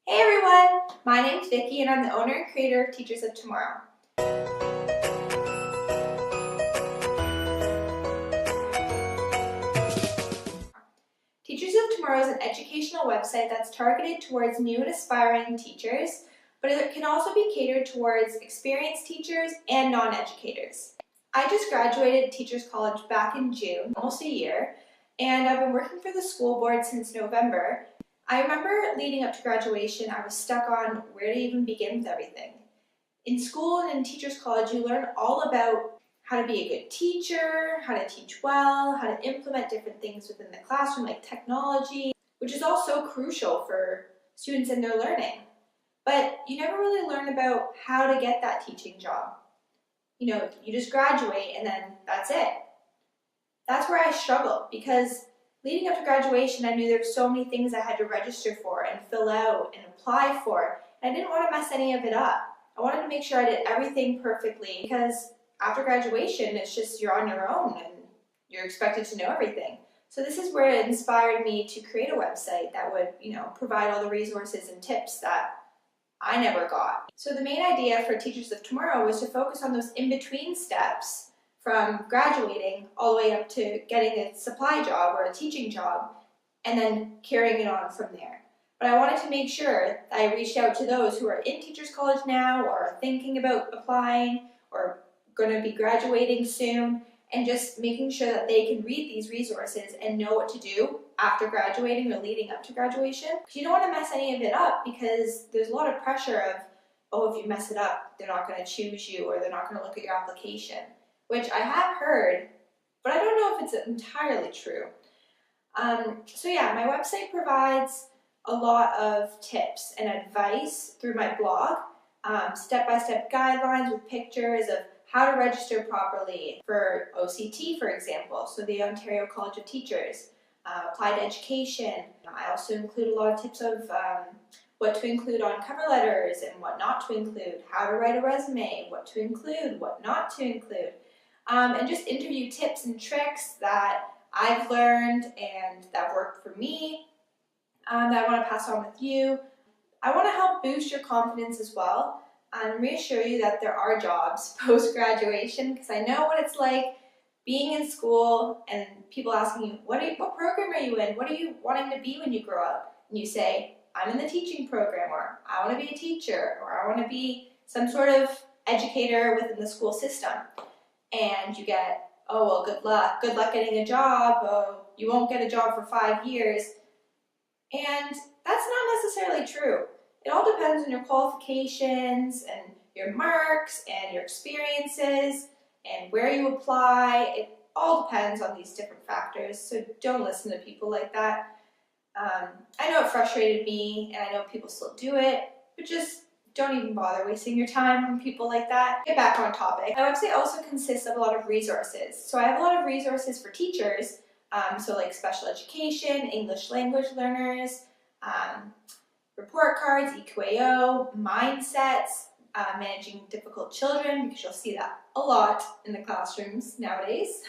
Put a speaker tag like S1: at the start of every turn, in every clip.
S1: Hey everyone! My name's Vicky and I'm the owner and creator of Teachers of Tomorrow. Teachers of Tomorrow is an educational website that's targeted towards new and aspiring teachers, but it can also be catered towards experienced teachers and non-educators. I just graduated Teachers College back in June, almost a year, and I've been working for the school board since November. I remember leading up to graduation, I was stuck on where to even begin with everything. In school and in Teachers College, you learn all about how to be a good teacher, how to teach well, how to implement different things within the classroom like technology, which is all so crucial for students in their learning. But you never really learn about how to get that teaching job. You just graduate and then that's it. That's where I struggled because leading up to graduation, I knew there were so many things I had to register for and fill out and apply for, and I didn't want to mess any of it up. I wanted to make sure I did everything perfectly because after graduation, it's just you're on your own and you're expected to know everything. So this is where it inspired me to create a website that would, provide all the resources and tips that I never got. So the main idea for Teachers of Tomorrow was to focus on those in-between steps from graduating all the way up to getting a supply job or a teaching job and then carrying it on from there. But I wanted to make sure that I reached out to those who are in Teachers College now or are thinking about applying or going to be graduating soon, and just making sure that they can read these resources and know what to do after graduating or leading up to graduation. Because you don't want to mess any of it up because there's a lot of pressure of, oh, if you mess it up, they're not going to choose you or they're not going to look at your application, which I have heard, but I don't know if it's entirely true. So yeah, my website provides a lot of tips and advice through my blog, step-by-step guidelines with pictures of how to register properly for OCT, for example, so the Ontario College of Teachers, applied education. I also include a lot of tips of what to include on cover letters and what not to include, how to write a resume, what to include, what not to include, and just interview tips and tricks that I've learned and that worked for me that I want to pass on with you. I want to help boost your confidence as well and reassure you that there are jobs post-graduation, because I know what it's like being in school and people asking you, what program are you in? What are you wanting to be when you grow up? And you say, I'm in the teaching program, or I want to be a teacher, or I want to be some sort of educator within the school system. And you get, oh, well, good luck getting a job, oh, you won't get a job for 5 years. And that's not necessarily true. It all depends on your qualifications and your marks and your experiences and where you apply. It all depends on these different factors, so don't listen to people like that. I know it frustrated me, and I know people still do it, but just don't even bother wasting your time on people like that. Get back on topic. My website also consists of a lot of resources. So I have a lot of resources for teachers, so like special education, English language learners, report cards, EQAO, mindsets, managing difficult children, because you'll see that a lot in the classrooms nowadays,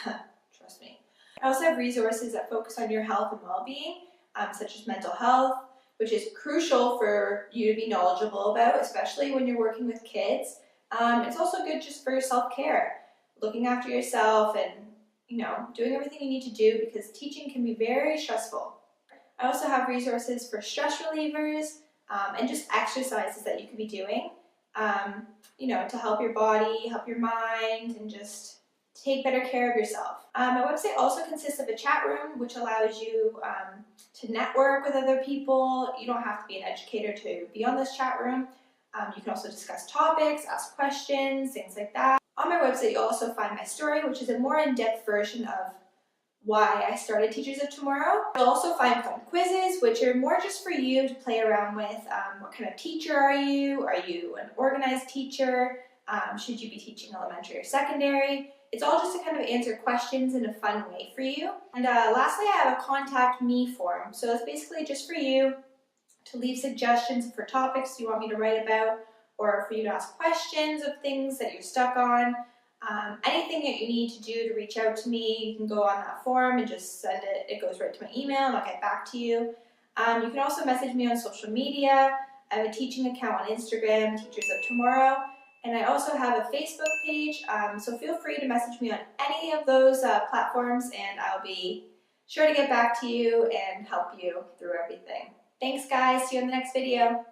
S1: trust me. I also have resources that focus on your health and well-being, such as mental health, which is crucial for you to be knowledgeable about, especially when you're working with kids. It's also good just for your self-care, looking after yourself and doing everything you need to do, because teaching can be very stressful. I also have resources for stress relievers and just exercises that you could be doing, to help your body, help your mind, and just take better care of yourself. My website also consists of a chat room, which allows you to network with other people. You don't have to be an educator to be on this chat room. You can also discuss topics, ask questions, things like that. On my website, you'll also find my story, which is a more in-depth version of why I started Teachers of Tomorrow. You'll also find fun quizzes, which are more just for you to play around with. What kind of teacher are you? Are you an organized teacher? Should you be teaching elementary or secondary? It's all just to kind of answer questions in a fun way for you. And lastly, I have a contact me form. So it's basically just for you to leave suggestions for topics you want me to write about, or for you to ask questions of things that you're stuck on. Anything that you need to do to reach out to me, you can go on that form and just send it. It goes right to my email and I'll get back to you. You can also message me on social media. I have a teaching account on Instagram, Teachers of Tomorrow, and I also have a Facebook page, so feel free to message me on any of those platforms and I'll be sure to get back to you and help you through everything. Thanks guys, see you in the next video.